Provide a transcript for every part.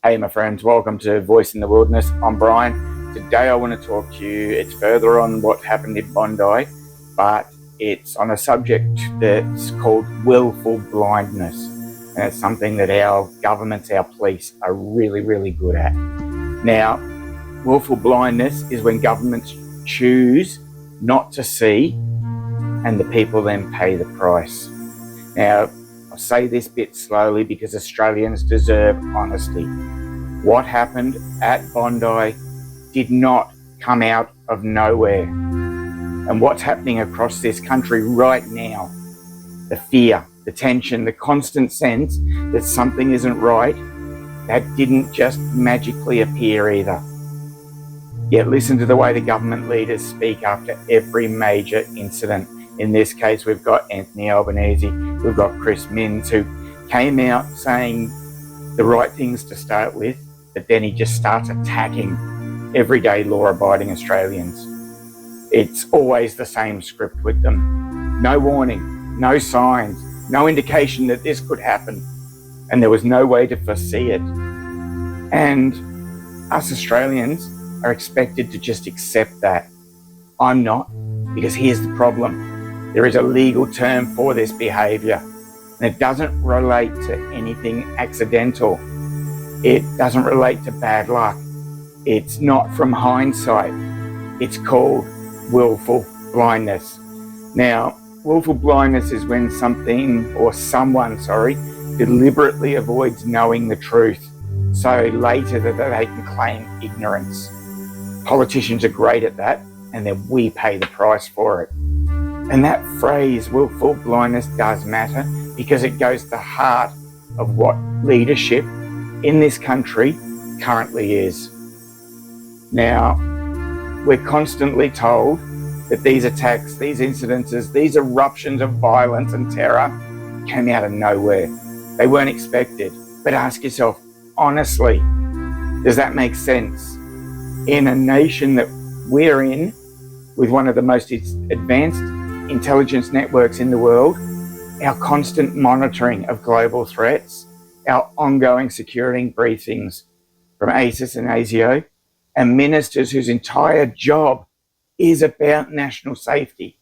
Hey my friends, welcome to Voice in the Wilderness. I'm Brian. Today I want to talk to you, it's further on what happened in Bondi, but it's on a subject that's called willful blindness. And it's something that our governments, our police are really good at. Now, willful blindness is when governments choose not to see and the people then pay the price. Now, I'll say this bit slowly because Australians deserve honesty. What happened at Bondi did not come out of nowhere. And what's happening across this country right now, the fear, the tension, the constant sense that something isn't right, that didn't just magically appear either. Yet listen to the way the government leaders speak after every major incident. In this case, we've got Anthony Albanese, we've got Chris Minns, who came out saying the right things to start with, but then he just starts attacking everyday law-abiding Australians. It's always the same script with them. No warning, no signs, no indication that this could happen, and there was no way to foresee it. And us Australians are expected to just accept that. I'm not, because here's the problem. There is a legal term for this behaviour, and it doesn't relate to anything accidental. It doesn't relate to bad luck. It's not from hindsight. It's called willful blindness. Now, willful blindness is when someone deliberately avoids knowing the truth, so later that they can claim ignorance. Politicians are great at that, and then we pay the price for it. And that phrase, willful blindness, does matter because it goes to the heart of what leadership in this country currently is. Now, we're constantly told that these attacks, these incidences, these eruptions of violence and terror came out of nowhere. They weren't expected. But ask yourself, honestly, does that make sense? In a nation that we're in, with one of the most advanced intelligence networks in the world, our constant monitoring of global threats, our ongoing security briefings from ASIS and ASIO, and ministers whose entire job is about national safety.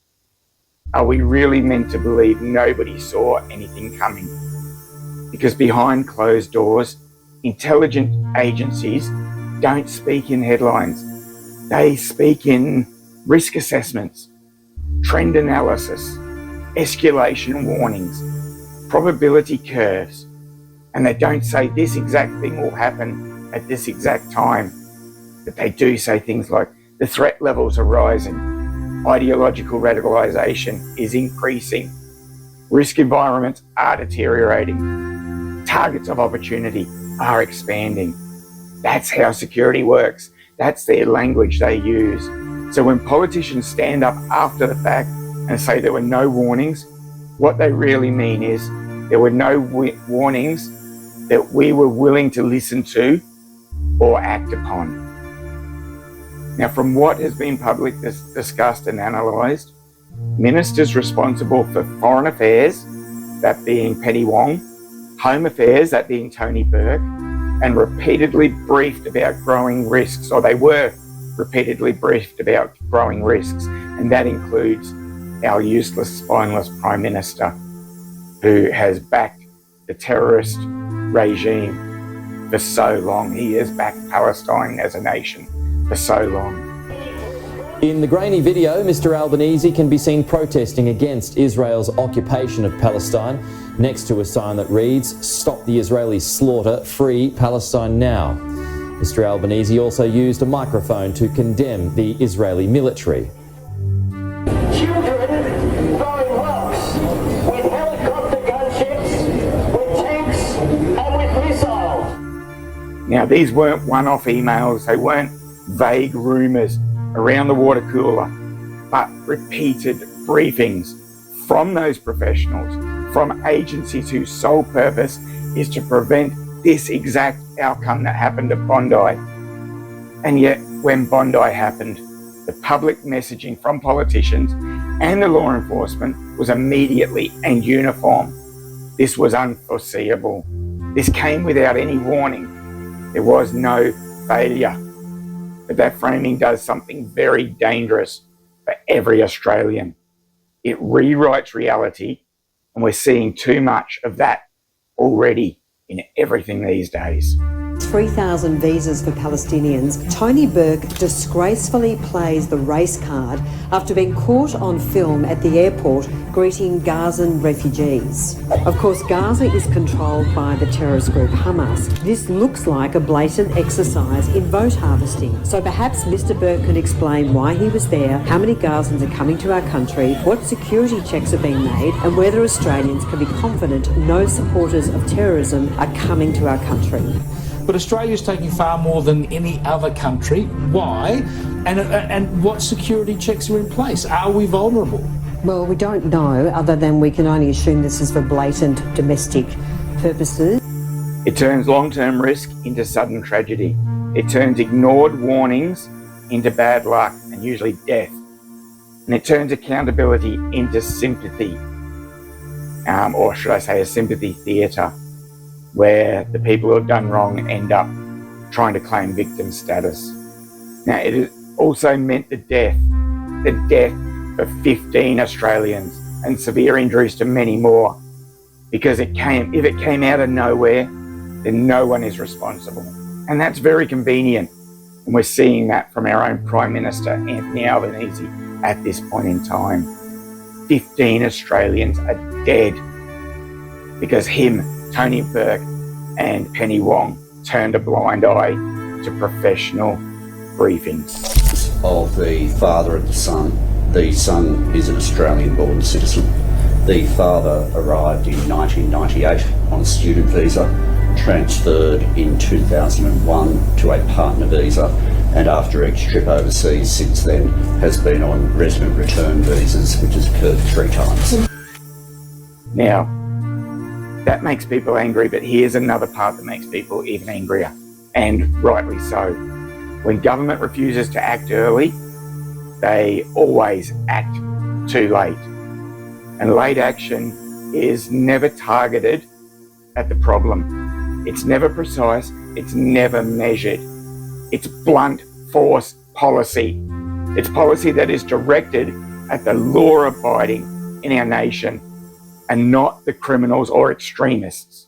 Are we really meant to believe nobody saw anything coming? Because behind closed doors, intelligence agencies don't speak in headlines. They speak in risk assessments, trend analysis, escalation warnings, probability curves, and they don't say this exact thing will happen at this exact time, but they do say things like the threat levels are rising, ideological radicalisation is increasing, risk environments are deteriorating, targets of opportunity are expanding. That's how security works. That's their language they use. So when politicians stand up after the fact and say there were no warnings, what they really mean is there were no warnings that we were willing to listen to or act upon. Now, from what has been publicly discussed and analysed, ministers responsible for foreign affairs, that being Penny Wong, home affairs, that being Tony Burke, and repeatedly briefed about growing risks, or they were repeatedly briefed about growing risks, and that includes our useless, spineless Prime Minister, who has backed the terrorist regime for so long. He has backed Palestine as a nation for so long. In the grainy video, Mr Albanese can be seen protesting against Israel's occupation of Palestine, next to a sign that reads, "Stop the Israeli slaughter, free Palestine now." Mr Albanese also used a microphone to condemn the Israeli military. Children throwing rocks with helicopter gunships, with tanks and with missiles. Now, these weren't one-off emails, they weren't vague rumours around the water cooler, but repeated briefings from those professionals, from agencies whose sole purpose is to prevent this exact outcome that happened at Bondi. And yet, when Bondi happened, the public messaging from politicians and the law enforcement was immediately and uniform. This was unforeseeable. This came without any warning. There was no failure. But that framing does something very dangerous for every Australian. It rewrites reality, and we're seeing too much of that already in everything these days. 3,000 visas for Palestinians. Tony Burke disgracefully plays the race card after being caught on film at the airport greeting Gazan refugees. Of course, Gaza is controlled by the terrorist group Hamas. This looks like a blatant exercise in vote harvesting. So perhaps Mr. Burke can explain why he was there, how many Gazans are coming to our country, what security checks are being made, and whether Australians can be confident no supporters of terrorism are coming to our country. But Australia's taking far more than any other country. Why? And what security checks are in place? Are we vulnerable? Well, we don't know, other than we can only assume this is for blatant domestic purposes. It turns long-term risk into sudden tragedy. It turns ignored warnings into bad luck and usually death. And it turns accountability into sympathy, or should I say a sympathy theatre, where the people who have done wrong end up trying to claim victim status. Now, it has also meant the death of 15 Australians and severe injuries to many more, because if it came out of nowhere, then no one is responsible. And that's very convenient. And we're seeing that from our own Prime Minister, Anthony Albanese, at this point in time. 15 Australians are dead because him, Tony Burke and Penny Wong, turned a blind eye to professional briefings. Of the father of the son. The son is an Australian-born citizen. The father arrived in 1998 on a student visa, transferred in 2001 to a partner visa, and after each trip overseas since then has been on resident return visas, which has occurred 3 times. Now, that makes people angry, but here's another part that makes people even angrier, and rightly so. When government refuses to act early, they always act too late. And late action is never targeted at the problem. It's never precise, it's never measured. It's blunt force policy. It's policy that is directed at the law-abiding in our nation, and not the criminals or extremists.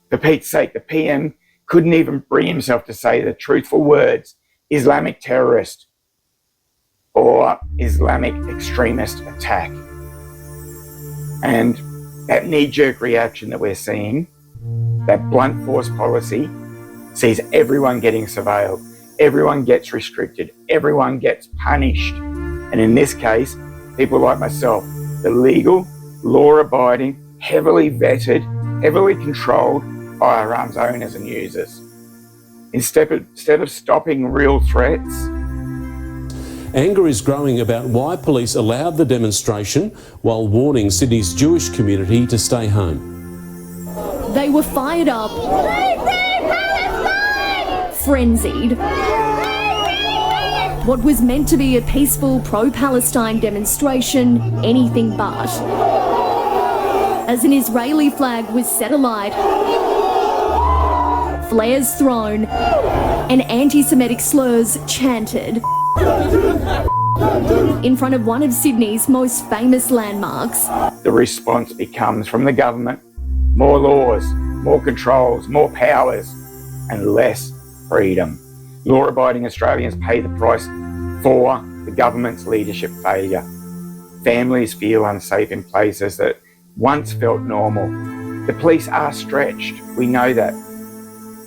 For Pete's sake, the PM couldn't even bring himself to say the truthful words, Islamic terrorist or Islamic extremist attack. And that knee-jerk reaction that we're seeing, that blunt force policy, sees everyone getting surveilled, everyone gets restricted, everyone gets punished. And in this case, people like myself, the legal, law-abiding, heavily vetted, heavily controlled firearms owners and users. Instead of stopping real threats. Anger is growing about why police allowed the demonstration while warning Sydney's Jewish community to stay home. They were fired up, frenzied. What was meant to be a peaceful pro-Palestine demonstration, anything but. As an Israeli flag was set alight, flares thrown, and anti-Semitic slurs chanted in front of one of Sydney's most famous landmarks. The response becomes from the government: more laws, more controls, more powers, and less freedom. Law-abiding Australians pay the price for the government's leadership failure. Families feel unsafe in places that once felt normal. The police are stretched, we know that.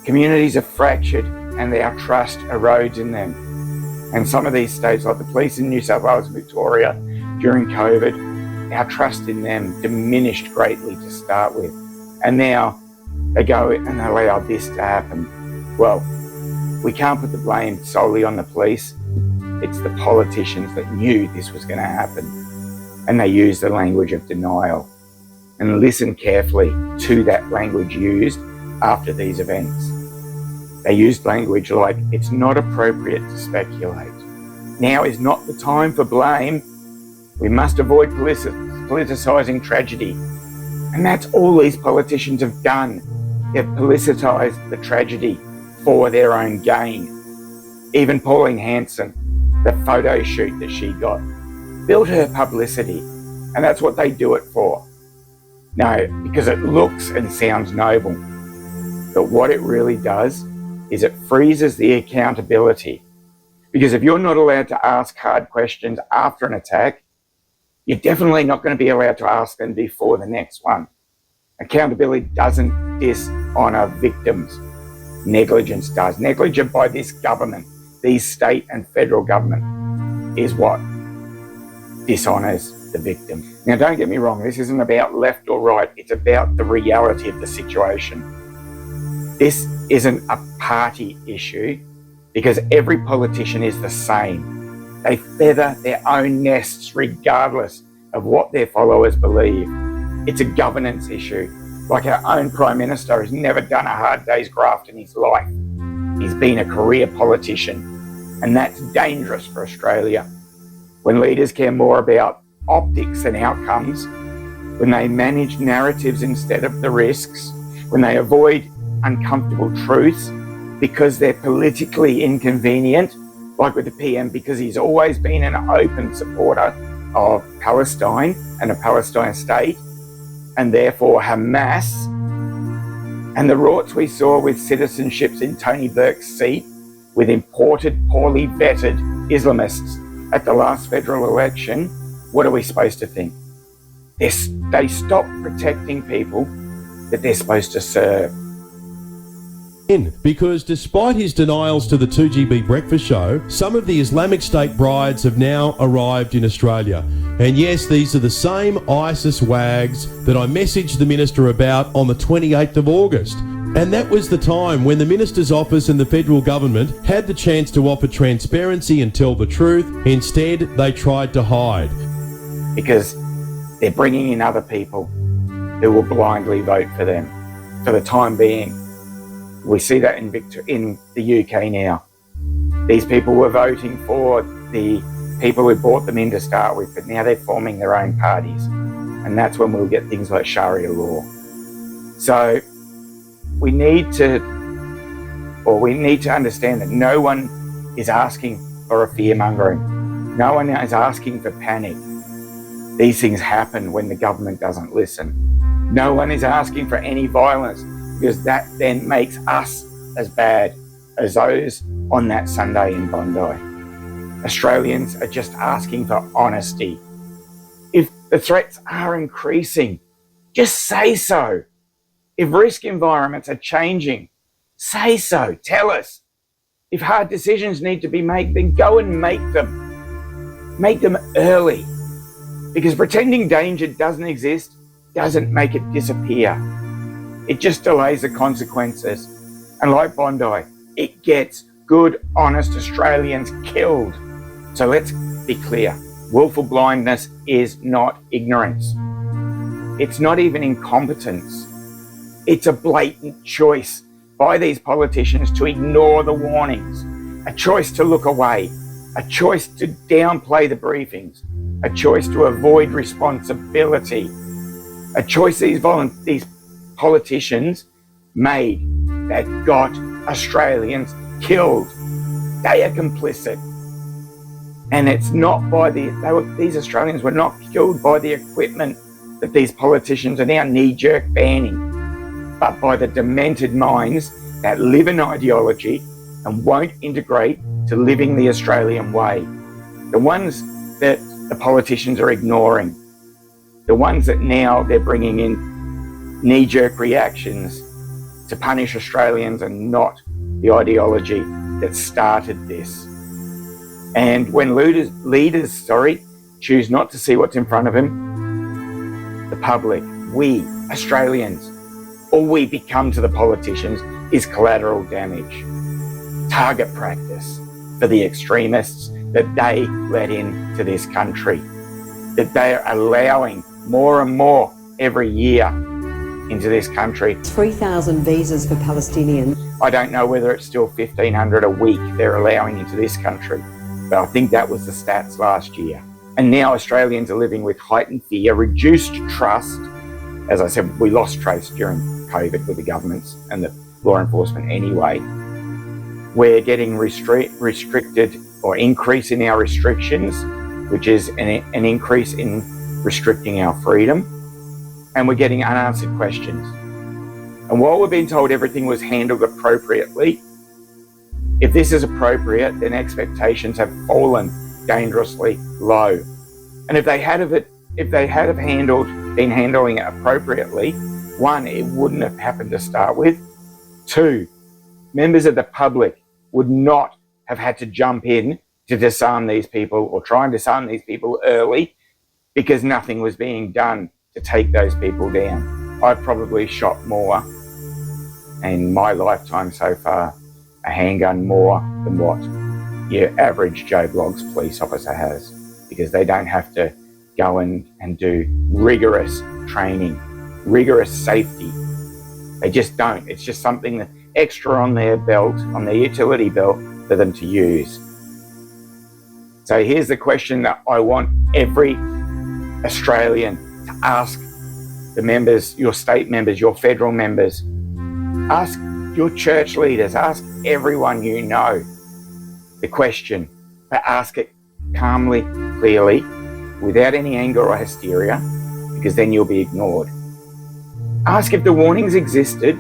Communities are fractured and our trust erodes in them. And some of these states, like the police in New South Wales and Victoria during COVID, our trust in them diminished greatly to start with. And now they go and they allow this to happen. Well, we can't put the blame solely on the police. It's the politicians that knew this was going to happen. And they used the language of denial. And listen carefully to that language used after these events. They used language like, it's not appropriate to speculate. Now is not the time for blame. We must avoid politicising tragedy. And that's all these politicians have done. They've politicised the tragedy. for their own gain. Even Pauline Hanson, the photo shoot that she got, built her publicity, and that's what they do it for. No, because it looks and sounds noble, but what it really does is it freezes the accountability. Because if you're not allowed to ask hard questions after an attack, you're definitely not going to be allowed to ask them before the next one. Accountability doesn't dishonour victims. Negligence does. Negligence by this government, these state and federal government, is what dishonours the victim. Now, don't get me wrong, this isn't about left or right. It's about the reality of the situation. This isn't a party issue because every politician is the same. They feather their own nests regardless of what their followers believe. It's a governance issue. Like our own Prime Minister has never done a hard day's graft in his life. He's been a career politician, and that's dangerous for Australia. When leaders care more about optics and outcomes, when they manage narratives instead of the risks, when they avoid uncomfortable truths because they're politically inconvenient, like with the PM, because he's always been an open supporter of Palestine and a Palestine state, and therefore Hamas, and the rorts we saw with citizenships in Tony Burke's seat with imported, poorly vetted Islamists at the last federal election, what are we supposed to think? They stop protecting people that they're supposed to serve. Because despite his denials to the 2GB breakfast show, some of the Islamic State brides have now arrived in Australia. And yes, these are the same ISIS wags that I messaged the Minister about on the 28th of August. And that was the time when the Minister's office and the federal government had the chance to offer transparency and tell the truth. Instead, they tried to hide. Because they're bringing in other people who will blindly vote for them for the time being. We see that in the UK now. These people were voting for the people who brought them in to start with, but now they're forming their own parties. And that's when we'll get things like Sharia law. So we need to understand that no one is asking for a fear-mongering. No one is asking for panic. These things happen when the government doesn't listen. No one is asking for any violence, because that then makes us as bad as those on that Sunday in Bondi. Australians are just asking for honesty. If the threats are increasing, just say so. If risk environments are changing, say so. Tell us. If hard decisions need to be made, then go and make them. Make them early. Because pretending danger doesn't exist doesn't make it disappear. It just delays the consequences. And like Bondi, it gets good, honest Australians killed. So let's be clear. Willful blindness is not ignorance. It's not even incompetence. It's a blatant choice by these politicians to ignore the warnings, a choice to look away, a choice to downplay the briefings, a choice to avoid responsibility, a choice these politicians made that got Australians killed. They are complicit. And it's not by these Australians were not killed by the equipment that these politicians are now knee-jerk banning, but by the demented minds that live in ideology and won't integrate to living the Australian way. The ones that the politicians are ignoring, the ones that now they're bringing in knee-jerk reactions to punish Australians and not the ideology that started this. And when leaders choose not to see what's in front of them, the public, we, Australians, all we become to the politicians is collateral damage, target practice for the extremists that they let into this country, that they are allowing more and more every year into this country. 3,000 visas for Palestinians. I don't know whether it's still 1,500 a week they're allowing into this country, but I think that was the stats last year. And now Australians are living with heightened fear, reduced trust. As I said, we lost trust during COVID with the governments and the law enforcement anyway. We're getting restricted or increase in our restrictions, which is an increase in restricting our freedom. And we're getting unanswered questions. And while we're being told everything was handled appropriately, if this is appropriate, then expectations have fallen dangerously low. And if they had been handling it appropriately, one, it wouldn't have happened to start with. Two, members of the public would not have had to jump in to disarm these people or try and disarm these people early, because nothing was being done to take those people down. I've probably shot more in my lifetime so far, a handgun more than what your average Joe Bloggs police officer has, because they don't have to go and do rigorous training, rigorous safety. They just don't. It's just something that extra on their belt, on their utility belt, for them to use. So here's the question that I want every Australian to ask the members, your state members, your federal members. Ask your church leaders, ask everyone you know the question, but ask it calmly, clearly, without any anger or hysteria, because then you'll be ignored. Ask if the warnings existed,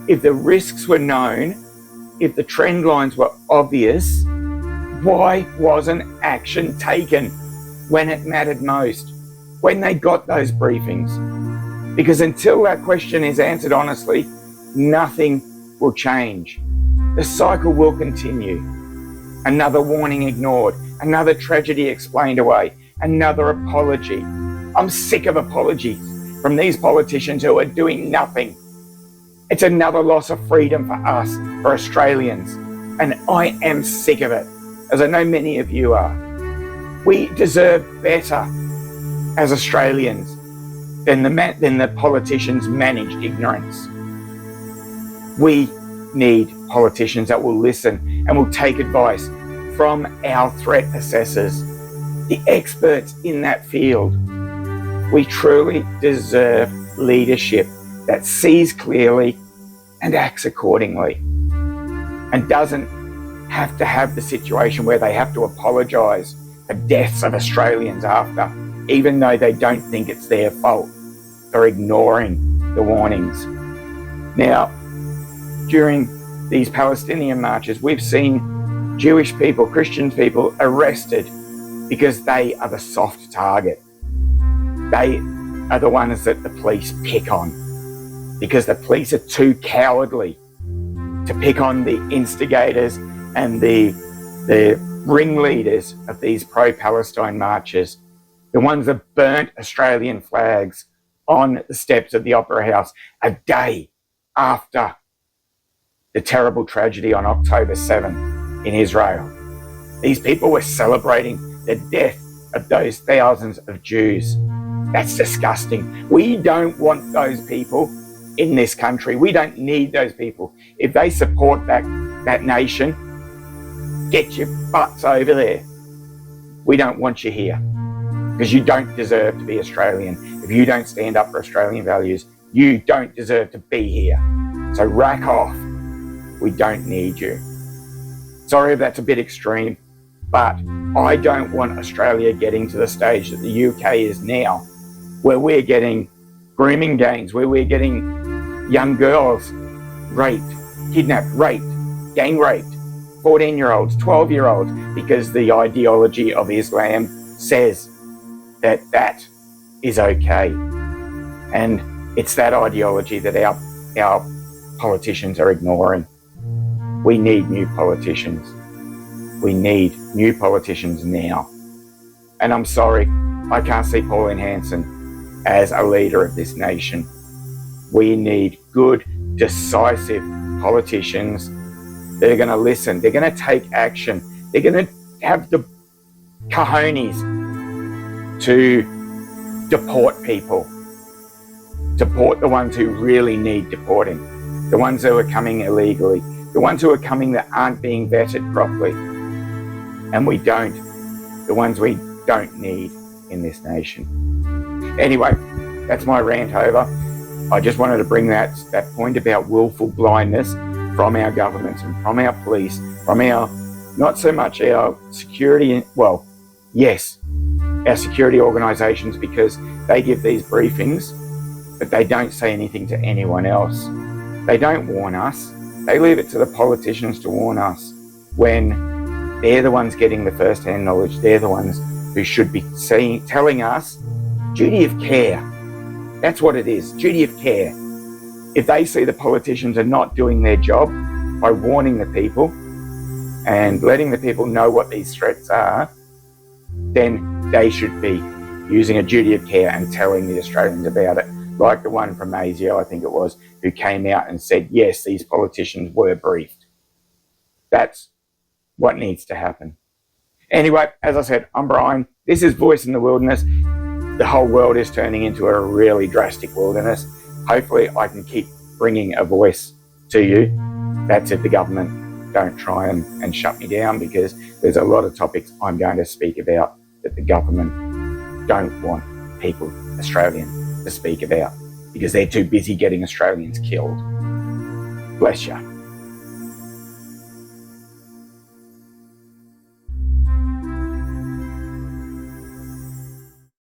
if the risks were known, if the trend lines were obvious. Why wasn't action taken when it mattered most, when they got those briefings? Because until that question is answered honestly, nothing will change. The cycle will continue. Another warning ignored, another tragedy explained away, another apology. I'm sick of apologies from these politicians who are doing nothing. It's another loss of freedom for us, for Australians, and I am sick of it, as I know many of you are. We deserve better as Australians than the politicians' managed ignorance. We need politicians that will listen and will take advice from our threat assessors, the experts in that field. We truly deserve leadership that sees clearly and acts accordingly, and doesn't have to have the situation where they have to apologise for deaths of Australians after, even though they don't think it's their fault for ignoring the warnings. Now, during these Palestinian marches, we've seen Jewish people, Christian people arrested because they are the soft target. They are the ones that the police pick on, because the police are too cowardly to pick on the instigators and the ringleaders of these pro-Palestine marches, the ones that burnt Australian flags on the steps of the Opera House a day after the terrible tragedy on October 7 in Israel. These people were celebrating the death of those thousands of Jews. That's disgusting. We don't want those people in this country. We don't need those people. If they support that nation, get your butts over there. We don't want you here, because you don't deserve to be Australian. If you don't stand up for Australian values, you don't deserve to be here. So rack off. We don't need you. Sorry if that's a bit extreme, but I don't want Australia getting to the stage that the UK is now, where we're getting grooming gangs, where we're getting young girls raped, kidnapped, raped, gang raped, 14-year-olds, 12-year-olds, because the ideology of Islam says that that is okay. And it's that ideology that our politicians are ignoring. We need new politicians. We need new politicians now. And I'm sorry, I can't see Pauline Hanson as a leader of this nation. We need good, decisive politicians that are going to listen. They're going to take action. They're going to have the cojones to deport people. Deport the ones who really need deporting. The ones who are coming illegally. The ones who are coming that aren't being vetted properly. And we don't. The ones we don't need in this nation. Anyway, that's my rant over. I just wanted to bring that point about willful blindness from our governments and from our police, from our, not so much our security, well, yes, our security organisations, because they give these briefings, but they don't say anything to anyone else. They don't warn us. They leave it to the politicians to warn us when they're the ones getting the first-hand knowledge. They're the ones who should be telling us duty of care. That's what it is, duty of care. If they see the politicians are not doing their job by warning the people and letting the people know what these threats are, then they should be using a duty of care and telling the Australians about it. Like the one from ASIO, I think it was, who came out and said, yes, these politicians were briefed. That's what needs to happen. Anyway, as I said, I'm Brian. This is Voice in the Wilderness. The whole world is turning into a really drastic wilderness. Hopefully I can keep bringing a voice to you. That's if the government don't try and shut me down, because there's a lot of topics I'm going to speak about that the government don't want people, Australians, to speak about, because they're too busy getting Australians killed. Bless you.